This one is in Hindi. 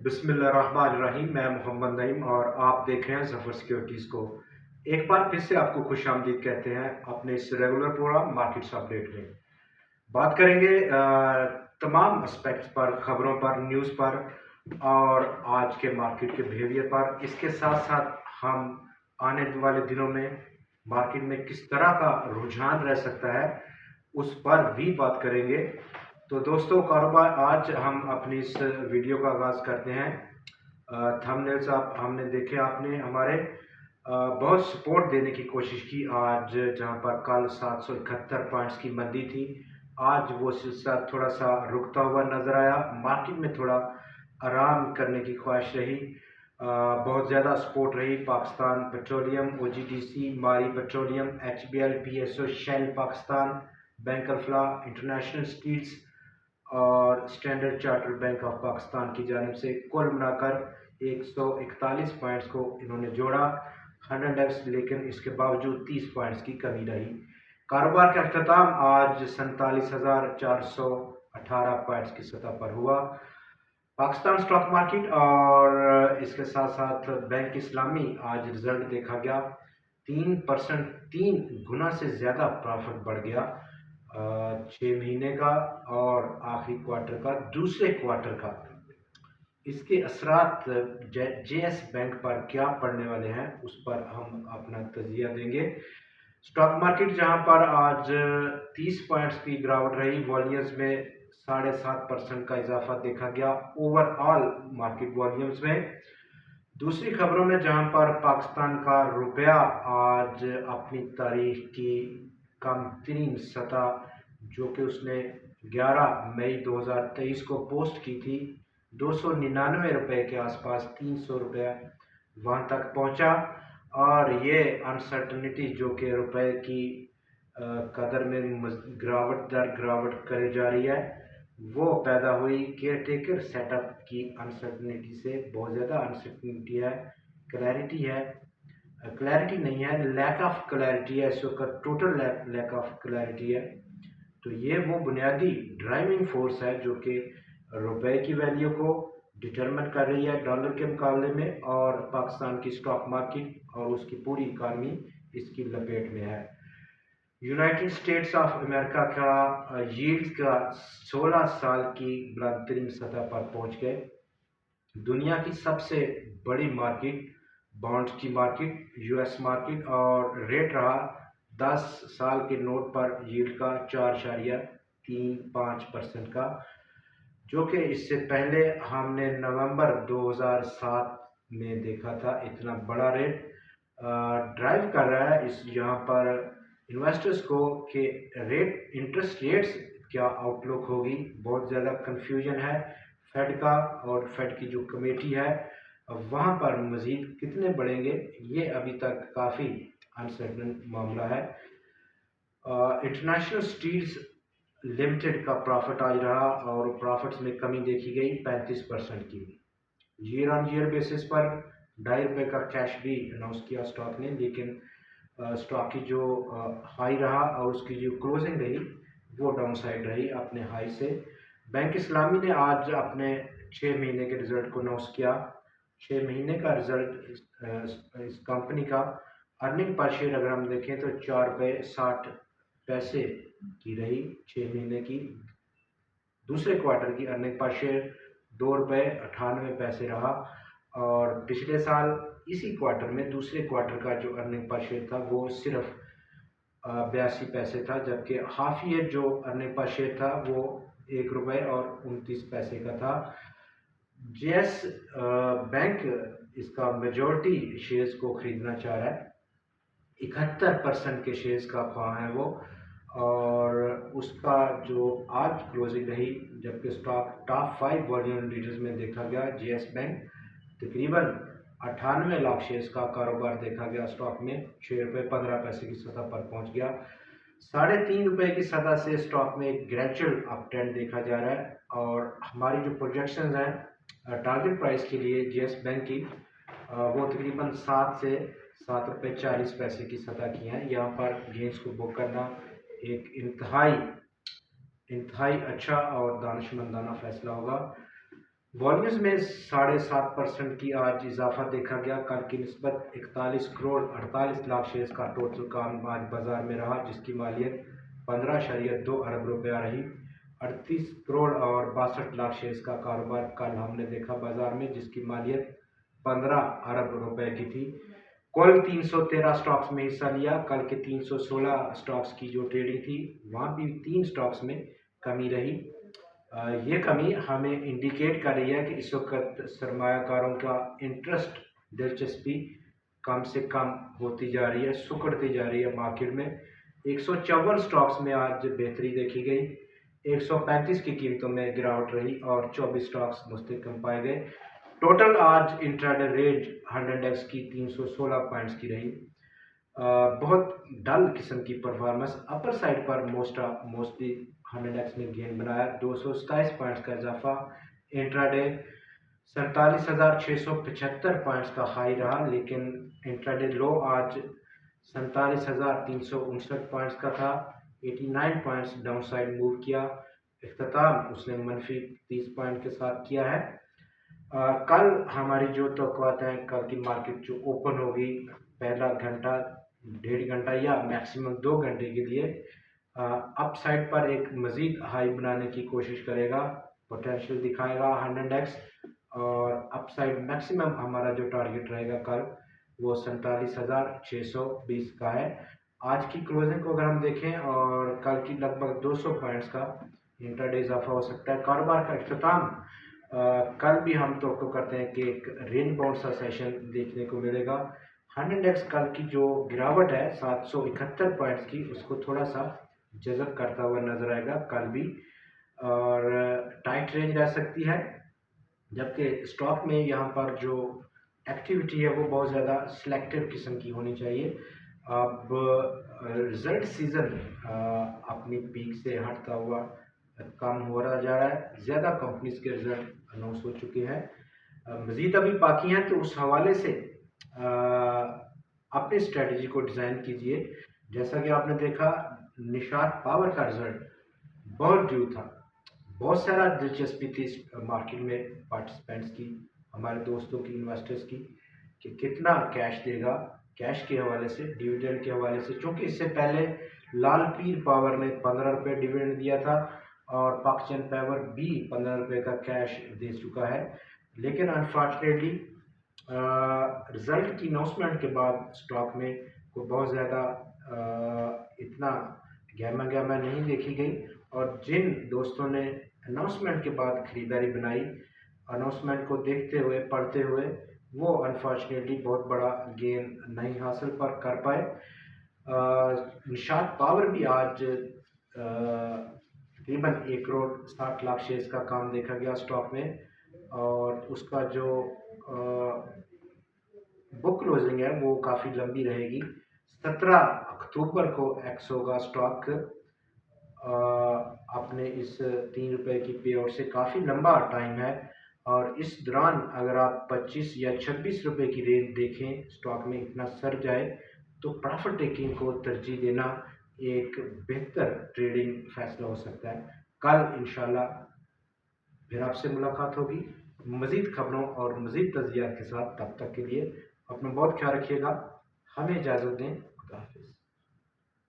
बिस्मिल्लाहिर्रहमानिर्रहीम। मैं मोहम्मद नईम और आप देख रहे हैं ज़फ़र सिक्योरिटीज़ को। एक बार फिर से आपको खुशामदीद कहते हैं अपने इस रेगुलर प्रोग्राम मार्केट्स अपडेट में। बात करेंगे तमाम एस्पेक्ट्स पर, खबरों पर, न्यूज़ पर और आज के मार्केट के बिहेवियर पर। इसके साथ साथ हम आने वाले दिनों में मार्केट में किस तरह का रुझान रह सकता है उस पर भी बात करेंगे। तो दोस्तों, कारोबार आज हम अपनी इस वीडियो का आगाज़ करते हैं। थंबनेल्स आप हमने देखे, आपने हमारे बहुत सपोर्ट देने की कोशिश की। आज जहां पर कल 771 पॉइंट्स की मंदी थी, आज वो सिलसिला थोड़ा सा रुकता हुआ नज़र आया। मार्केट में थोड़ा आराम करने की ख्वाहिश रही। बहुत ज़्यादा सपोर्ट रही। Pakistan petroleum, OGTC, Mari petroleum, HBL, PSO, Shell Pakistan, bank Alfalah, international steels और Standard Chartered bank of Pakistan की जानिब से कुल मिलाकर 141 पॉइंट्स को इन्होंने जोड़ा 100x, लेकिन इसके बावजूद 30 पॉइंट्स की कमी रही। कारोबार का अख्ताम आज 47,418 पॉइंट्स की सतह पर हुआ। पाकिस्तान स्टॉक मार्केट और इसके साथ साथ बैंक इस्लामी आज रिजल्ट देखा गया। 3%, 3 गुना से ज़्यादा प्रॉफिट बढ़ गया 6 महीने का और आखिरी क्वार्टर का, दूसरे क्वार्टर का। इसके असरात JS बैंक पर क्या पड़ने वाले हैं उस पर हम अपना तजिया देंगे। स्टॉक मार्केट जहां पर आज 30 पॉइंट्स की गिरावट रही, वॉल्यूम्स में 7.5% का इजाफा देखा गया ओवरऑल मार्केट वॉल्यूम्स में। दूसरी खबरों में जहां पर पाकिस्तान का रुपया आज अपनी तारीख की कम तरीन सतह, जो कि उसने 11 मई 2023 को पोस्ट की थी, 299 रुपये के आसपास, 300 रुपये वहां तक पहुंचा। और ये अनसर्टनिटी जो कि रुपए की कदर में गिरावट करे जा रही है, वो पैदा हुई केयर टेकर सेटअप की अनसर्टनिटी से। बहुत ज़्यादा अनसर्टनिटी है, क्लैरिटी है, क्लैरिटी नहीं है, लैक ऑफ क्लैरिटी है इस वक्त, टोटल लैक ऑफ क्लैरिटी है। तो ये वो बुनियादी ड्राइविंग फोर्स है जो कि रुपए की वैल्यू को डिटरमिन कर रही है डॉलर के मुकाबले में, और पाकिस्तान की स्टॉक मार्केट और उसकी पूरी इकानमी इसकी लपेट में है। यूनाइटेड स्टेट्स ऑफ अमेरिका का यील्ड का 16 साल की बुलंद तरीन सतह पर पहुंच गए। दुनिया की सबसे बड़ी मार्केट, बॉन्ड्स की मार्केट, US मार्केट, और रेट रहा 10 साल के नोट पर यील्ड का 4.35% का, जो कि इससे पहले हमने नवंबर 2007 में देखा था। इतना बड़ा रेट ड्राइव कर रहा है इस यहाँ पर इन्वेस्टर्स को कि इंटरेस्ट रेट्स क्या आउटलुक होगी। बहुत ज़्यादा कंफ्यूजन है फेड का, और फेड की जो कमेटी है वहाँ पर मज़ीद कितने बढ़ेंगे, ये अभी तक काफ़ी अनसर्टन मामला है। इंटरनेशनल स्टील्स लिमिटेड का प्रॉफिट आज रहा और प्रॉफिट्स में कमी देखी गई 35% की। ईयर ऑन ईयर बेसिस पर ₹2.5 का कैश भी अनाउंस किया स्टॉक ने, लेकिन स्टॉक की जो हाई रहा और उसकी जो क्लोजिंग रही वो डाउन साइड रही अपने हाई से। बैंक इस्लामी ने आज अपने 6 महीने के रिजल्ट को अनाउंस किया। 6 महीने का रिजल्ट इस कंपनी का अर्निंग पर शेयर अगर हम देखें तो ₹4.60 की रही 6 महीने की। दूसरे क्वार्टर की अर्निंग पर शेयर ₹2.98 रहा, और पिछले साल इसी क्वार्टर में दूसरे क्वार्टर का जो अर्निंग पर शेयर था वो सिर्फ 82 पैसे था, जबकि हाफ ईयर जो अर्निंग पर शेयर था वो ₹1.29 का था। JS बैंक इसका मेजॉरिटी शेयर्स को खरीदना चाह रहा है, 71% के शेयर्स का ख्वाह है वो, और उसका जो आज क्लोजिंग रही, जबकि स्टॉक टॉप 5 वॉल्यूम लीडर्स में देखा गया, JS बैंक तकरीबन 98 लाख शेयर्स का कारोबार देखा गया स्टॉक में, ₹6.15 की सतह पर पहुंच गया। ₹3.5 की सतह से स्टॉक में एक ग्रेजुअल अप ट्रेंड देखा जा रहा है, और हमारी जो प्रोजेक्शंस हैं टारगेट प्राइस के लिए JS बैंक की, वो तकरीबन 7 से ₹7.40 की सतह की हैं। यहाँ पर गेंस को बुक करना एक इंतहाई अच्छा और दानिशमंदाना फैसला होगा। वॉल्यूम्स में 7.5% की आज इजाफा देखा गया। कल की निस्बत 41 करोड़ 48 लाख शेयर्स का टोटल काम आज बाजार में रहा, जिसकी मालियत 15.2 अरब रुपया रही। 38 करोड़ और 62 लाख शेयर्स का कारोबार कल हमने देखा बाजार में, जिसकी मालियत 15 अरब रुपए की थी। कुल 313 स्टॉक्स में हिस्सा लिया। कल के 316 स्टॉक्स की जो ट्रेडिंग थी, वहाँ भी 3 स्टॉक्स में कमी रही। ये कमी हमें इंडिकेट कर रही है कि इस वक्त सरमायाकारों का इंटरेस्ट, दिलचस्पी कम से कम होती जा रही है, सुकड़ती जा रही है मार्केट में। 154 स्टॉक्स में आज बेहतरी देखी गई, 135 की कीमतों में गिरावट रही और 24 स्टॉक्स मुस्तहकम पाए गए। टोटल आज इंट्राडे रेंज 100x की 316 पॉइंट्स की रही। बहुत डल किस्म की परफॉर्मेंस। अपर साइड पर मोस्टली 100x ने गेन बनाया, 227 पॉइंट्स का इजाफा। इंट्राडे 47,675 पॉइंट्स का हाई रहा, लेकिन इंट्राडे लो आज 47,359 पॉइंट्स का था। 89 पॉइंट्स डाउन साइड मूव किया। इख्तिताम उसने मनफी 30 पॉइंट के साथ किया है। कल हमारी जो तवक्कुआत हैं, कल की मार्केट जो ओपन होगी, पहला घंटा 1.5 घंटा या मैक्सिमम 2 घंटे के लिए अप साइड पर एक मज़ीद हाई बनाने की कोशिश करेगा, पोटेंशियल दिखाएगा 100x। और अप साइड मैक्सिमम हमारा जो टारगेट रहेगा कल, वो 47,620 का है। आज की क्लोजिंग को अगर हम देखें, और कल की लगभग 200 पॉइंट्स का इंट्राडे इजाफा हो सकता है। कारोबार का इख्तिताम कल भी हम तो करते हैं कि एक रेंज बाउंड सा सेशन देखने को मिलेगा। 100x कल की जो गिरावट है 771 पॉइंट्स की, उसको थोड़ा सा जज़ब करता हुआ नजर आएगा कल भी, और टाइट रेंज रह सकती है। जबकि स्टॉक में यहाँ पर जो एक्टिविटी है वो बहुत ज़्यादा सिलेक्टिव किस्म की होनी चाहिए। अब रिजल्ट सीज़न अपनी पीक से हटता हुआ कम हो रहा जा रहा है। ज़्यादा कंपनीज के रिजल्ट अनाउंस हो चुके हैं, मज़ीद अभी बाकी हैं। तो उस हवाले से अपनी स्ट्रेटजी को डिज़ाइन कीजिए। जैसा कि आपने देखा, निशात पावर का रिजल्ट बहुत ड्यू था, बहुत सारा दिलचस्पी थी मार्केट में पार्टिसिपेंट्स की, हमारे दोस्तों की, इन्वेस्टर्स की, कि कितना कैश देगा। कैश के हवाले से, डिविडेंड के हवाले से, चूँकि इससे पहले लाल पीर पावर ने 15 रुपये डिविडेंड दिया था और पाकिस्तान पावर भी 15 रुपये का कैश दे चुका है। लेकिन अनफॉर्चुनेटली रिज़ल्ट की अनाउंसमेंट के बाद स्टॉक में कोई बहुत ज़्यादा इतना गहमा नहीं देखी गई। और जिन दोस्तों ने अनाउंसमेंट के बाद ख़रीदारी बनाई, अनाउंसमेंट को देखते हुए, पढ़ते हुए, वो अनफॉर्चुनेटली बहुत बड़ा गेन नहीं हासिल कर पाए। निशात पावर भी आज तकरीबन 1 करोड़ 60 लाख शेयर्स का काम देखा गया स्टॉक में, और उसका जो बुक क्लोजिंग है वो काफ़ी लंबी रहेगी। 17 अक्टूबर को एक्स होगा स्टॉक। अपने इस 3 रुपये की पे आउट से काफ़ी लंबा टाइम है, और इस दौरान अगर आप 25 या 26 रुपये की रेंज देखें, स्टॉक में इतना सर जाए, तो प्रॉफिट टेकिंग को तरजीह देना एक बेहतर ट्रेडिंग फैसला हो सकता है। कल इंशाल्लाह फिर आपसे मुलाकात होगी मज़ीद खबरों और मज़ीद तज़कियात के साथ। तब तक के लिए अपना बहुत ख्याल रखिएगा। हमें इजाज़त दें।